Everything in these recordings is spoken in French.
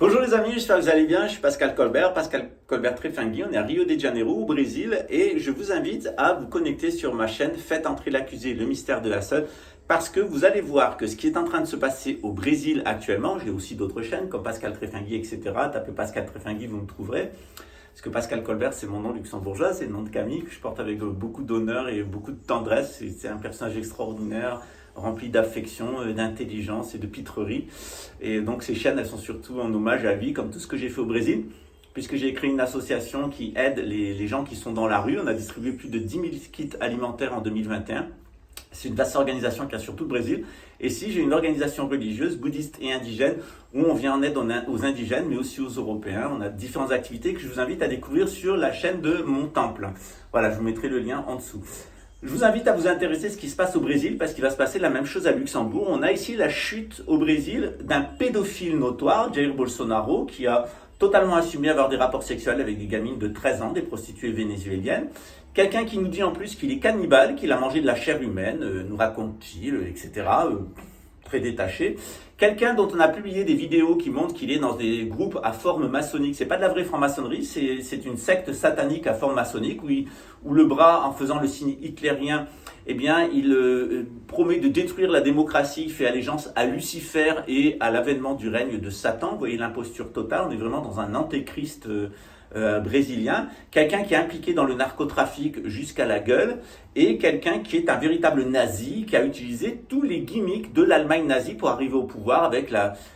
Bonjour les amis, j'espère que vous allez bien. Je suis Pascal Colbert Trefangui. On est à Rio de Janeiro, au Brésil, et je vous invite à vous connecter sur ma chaîne Faites entrer l'accusé, le mystère de la seule, parce que vous allez voir que ce qui est en train de se passer au Brésil actuellement, j'ai aussi d'autres chaînes comme Pascal Trefangui, etc. Tapez Pascal Trefangui, vous me trouverez. Parce que Pascal Colbert, c'est mon nom luxembourgeois, c'est le nom de Camille que je porte avec beaucoup d'honneur et beaucoup de tendresse. C'est un personnage extraordinaire, rempli d'affection, d'intelligence et de pitrerie. Et donc ces chaînes, elles sont surtout en hommage à lui, comme tout ce que j'ai fait au Brésil, puisque j'ai créé une association qui aide les gens qui sont dans la rue. On a distribué plus de 10 000 kits alimentaires en 2021. C'est une vaste organisation qui a sur tout le Brésil. Et si j'ai une organisation religieuse, bouddhiste et indigène, où on vient en aide aux indigènes, mais aussi aux Européens. On a différentes activités que je vous invite à découvrir sur la chaîne de mon temple. Voilà, je vous mettrai le lien en dessous. Je vous invite à vous intéresser à ce qui se passe au Brésil, parce qu'il va se passer la même chose à Luxembourg. On a ici la chute au Brésil d'un pédophile notoire, Jair Bolsonaro, qui a totalement assumé avoir des rapports sexuels avec des gamines de 13 ans, des prostituées vénézuéliennes. Quelqu'un qui nous dit en plus qu'il est cannibale, qu'il a mangé de la chair humaine, nous raconte-t-il, etc., très détaché. Quelqu'un dont on a publié des vidéos qui montrent qu'il est dans des groupes à forme maçonnique. C'est pas de la vraie franc-maçonnerie, c'est une secte satanique à forme maçonnique où le bras, en faisant le signe hitlérien, eh bien, il promet de détruire la démocratie, il fait allégeance à Lucifer et à l'avènement du règne de Satan. Vous voyez l'imposture totale, on est vraiment dans un antéchrist brésilien, quelqu'un qui est impliqué dans le narcotrafic jusqu'à la gueule, et quelqu'un qui est un véritable nazi, qui a utilisé tous les gimmicks de l'Allemagne nazie pour arriver au pouvoir, avec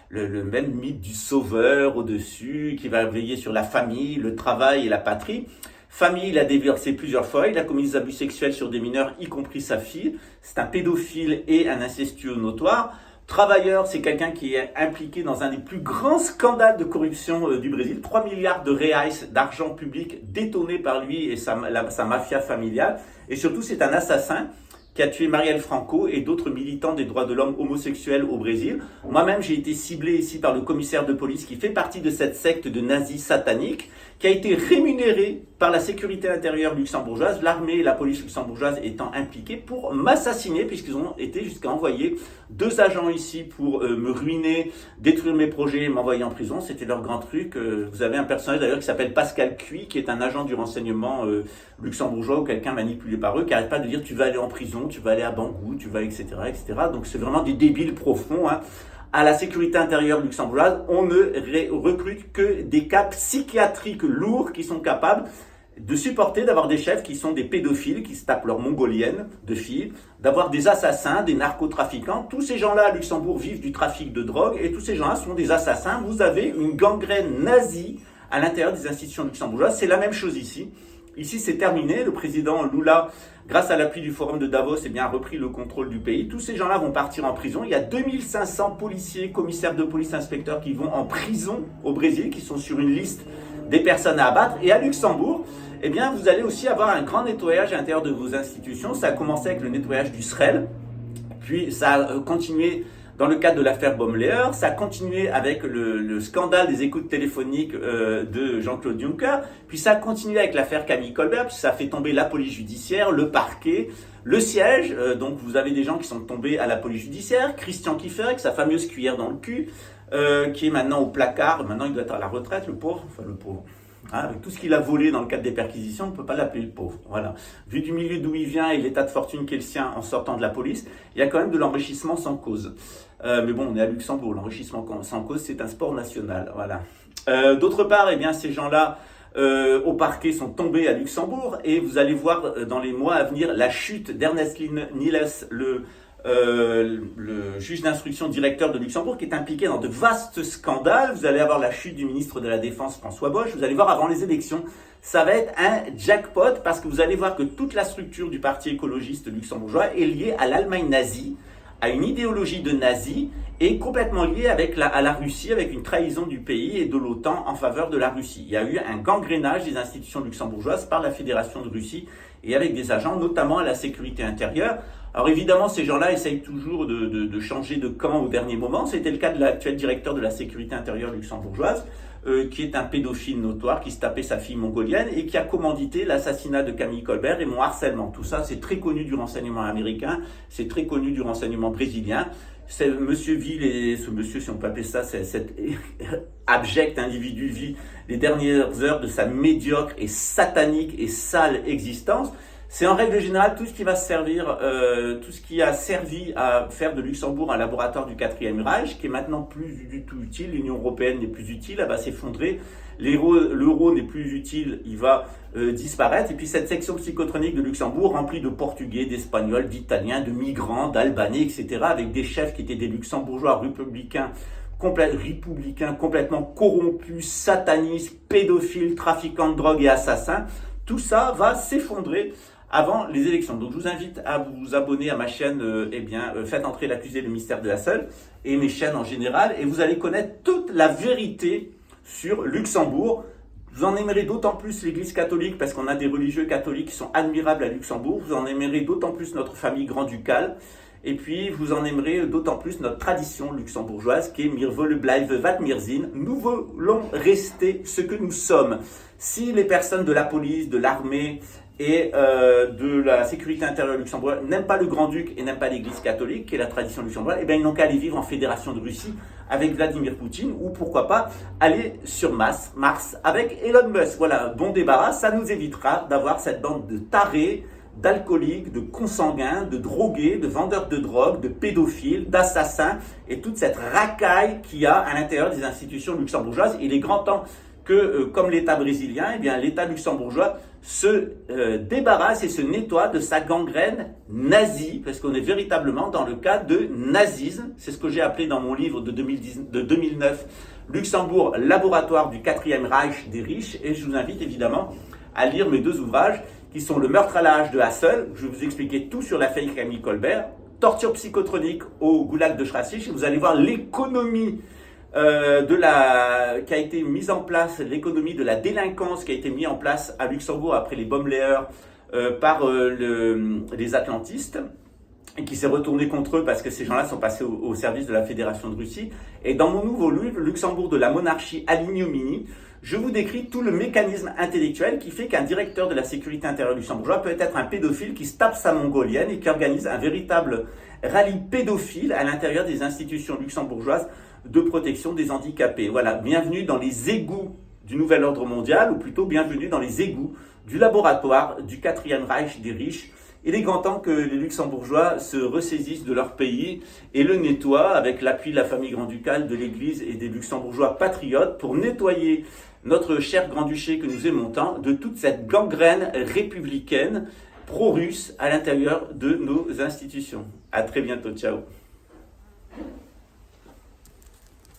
le même mythe du sauveur au-dessus, qui va veiller sur la famille, le travail et la patrie. Famille, il a divorcé plusieurs fois, il a commis des abus sexuels sur des mineurs, y compris sa fille. C'est un pédophile et un incestueux notoire. Travailleur, c'est quelqu'un qui est impliqué dans un des plus grands scandales de corruption du Brésil. 3 milliards de reais d'argent public détournés par lui et sa mafia familiale. Et surtout, c'est un assassin qui a tué Marielle Franco et d'autres militants des droits de l'homme homosexuels au Brésil. Moi-même, j'ai été ciblé ici par le commissaire de police qui fait partie de cette secte de nazis sataniques, qui a été rémunéré par la sécurité intérieure luxembourgeoise, l'armée et la police luxembourgeoise étant impliquées pour m'assassiner, puisqu'ils ont été jusqu'à envoyer 2 agents ici pour me ruiner, détruire mes projets et m'envoyer en prison. C'était leur grand truc. Vous avez un personnage d'ailleurs qui s'appelle Pascal Cuy, qui est un agent du renseignement luxembourgeois ou quelqu'un manipulé par eux, qui n'arrête pas de dire tu vas aller en prison, tu vas aller à Bangou, tu vas, etc., etc. Donc c'est vraiment des débiles profonds, hein. À la sécurité intérieure luxembourgeoise, on ne recrute que des cas psychiatriques lourds qui sont capables de supporter d'avoir des chefs qui sont des pédophiles, qui se tapent leur mongolienne de filles, d'avoir des assassins, des narcotrafiquants. Tous ces gens-là à Luxembourg vivent du trafic de drogue et tous ces gens-là sont des assassins. Vous avez une gangrène nazie à l'intérieur des institutions luxembourgeoises. C'est la même chose ici. Ici, c'est terminé. Le président Lula, grâce à l'appui du Forum de Davos, eh bien, a repris le contrôle du pays. Tous ces gens-là vont partir en prison. Il y a 2500 policiers, commissaires de police, inspecteurs qui vont en prison au Brésil, qui sont sur une liste des personnes à abattre. Et à Luxembourg, eh bien, vous allez aussi avoir un grand nettoyage à l'intérieur de vos institutions. Ça a commencé avec le nettoyage du SREL, puis ça a continué dans le cadre de l'affaire Baumler, ça a continué avec le scandale des écoutes téléphoniques de Jean-Claude Juncker, puis ça a continué avec l'affaire Camille Colbert, puis ça a fait tomber la police judiciaire, le parquet, le siège. Donc vous avez des gens qui sont tombés à la police judiciaire, Christian Kiefer avec sa fameuse cuillère dans le cul, qui est maintenant au placard. Maintenant il doit être à la retraite, le pauvre, Hein, avec tout ce qu'il a volé dans le cadre des perquisitions, on ne peut pas l'appeler le pauvre. Voilà. Vu du milieu d'où il vient et l'état de fortune qui est le sien en sortant de la police, il y a quand même de l'enrichissement sans cause. Mais bon, on est à Luxembourg, l'enrichissement sans cause, c'est un sport national. Voilà. D'autre part, eh bien, ces gens-là au parquet sont tombés à Luxembourg, et vous allez voir dans les mois à venir la chute d'Ernest Niels, le juge d'instruction directeur de Luxembourg, qui est impliqué dans de vastes scandales. Vous allez avoir la chute du ministre de la Défense François Bosch. Vous allez voir avant les élections, ça va être un jackpot, parce que vous allez voir que toute la structure du parti écologiste luxembourgeois est liée à l'Allemagne nazie, à une idéologie de nazi, et complètement liée à la Russie, avec une trahison du pays et de l'OTAN en faveur de la Russie. Il y a eu un gangrénage des institutions luxembourgeoises par la Fédération de Russie, et avec des agents, notamment à la sécurité intérieure. Alors évidemment, ces gens-là essayent toujours de changer de camp au dernier moment. C'était le cas de l'actuel directeur de la sécurité intérieure luxembourgeoise, qui est un pédophile notoire, qui se tapait sa fille mongolienne et qui a commandité l'assassinat de Camille Colbert et mon harcèlement. Tout ça, c'est très connu du renseignement américain, c'est très connu du renseignement brésilien. Monsieur vit, ce monsieur, si on peut appeler ça, cet abject individu vit les dernières heures de sa médiocre et satanique et sale existence. C'est en règle générale tout ce qui va servir, tout ce qui a servi à faire de Luxembourg un laboratoire du Quatrième Reich, qui est maintenant plus du tout utile. L'Union européenne n'est plus utile, elle va s'effondrer. L'euro n'est plus utile, il va disparaître. Et puis cette section psychotronique de Luxembourg, remplie de Portugais, d'Espagnols, d'Italiens, de migrants, d'Albanais, etc., avec des chefs qui étaient des Luxembourgeois républicains complètement corrompus, satanistes, pédophiles, trafiquants de drogue et assassins. Tout ça va s'effondrer avant les élections. Donc je vous invite à vous abonner à ma chaîne, Faites entrer l'accusé, le mystère de la seule, et mes chaînes en général, et vous allez connaître toute la vérité sur Luxembourg. Vous en aimerez d'autant plus l'Église catholique, parce qu'on a des religieux catholiques qui sont admirables à Luxembourg. Vous en aimerez d'autant plus notre famille grand-ducale. Et puis, vous en aimerez d'autant plus notre tradition luxembourgeoise qui est Mir volle bleiben wat mir sind. Nous voulons rester ce que nous sommes. Si les personnes de la police, de l'armée et de la sécurité intérieure luxembourgeoise n'aiment pas le Grand-Duc et n'aiment pas l'Église catholique, qui est la tradition luxembourgeoise, eh bien, ils n'ont qu'à aller vivre en fédération de Russie avec Vladimir Poutine, ou pourquoi pas aller sur Mars avec Elon Musk. Voilà, bon débarras, ça nous évitera d'avoir cette bande de tarés, d'alcooliques, de consanguins, de drogués, de vendeurs de drogue, de pédophiles, d'assassins, et toute cette racaille qu'il y a à l'intérieur des institutions luxembourgeoises. Il est grand temps que, comme l'État brésilien, eh bien, l'État luxembourgeois se débarrasse et se nettoie de sa gangrène nazie, parce qu'on est véritablement dans le cas de nazisme. C'est ce que j'ai appelé dans mon livre de 2009, Luxembourg, laboratoire du Quatrième Reich des riches, et je vous invite évidemment à lire mes deux ouvrages, qui sont Le meurtre à la hache de Hassel, je vais vous expliquer tout sur l'affaire Camille Colbert, Torture psychotronique au goulag de Schrassich, et vous allez voir l'économie qui a été mise en place, l'économie de la délinquance qui a été mise en place à Luxembourg après les Baumleier par les atlantistes, et qui s'est retourné contre eux parce que ces gens-là sont passés au service de la Fédération de Russie. Et dans mon nouveau livre, Luxembourg de la monarchie à l'ignominie, je vous décris tout le mécanisme intellectuel qui fait qu'un directeur de la sécurité intérieure luxembourgeois peut être un pédophile qui se tape sa mongolienne et qui organise un véritable rallye pédophile à l'intérieur des institutions luxembourgeoises de protection des handicapés. Voilà, bienvenue dans les égouts du nouvel ordre mondial, ou plutôt bienvenue dans les égouts du laboratoire du Quatrième Reich des riches. Il est grand temps que les Luxembourgeois se ressaisissent de leur pays et le nettoient avec l'appui de la famille grand-ducale, de l'Église et des Luxembourgeois patriotes pour nettoyer notre cher Grand-Duché que nous aimons tant de toute cette gangrène républicaine pro-russe à l'intérieur de nos institutions. À très bientôt, ciao.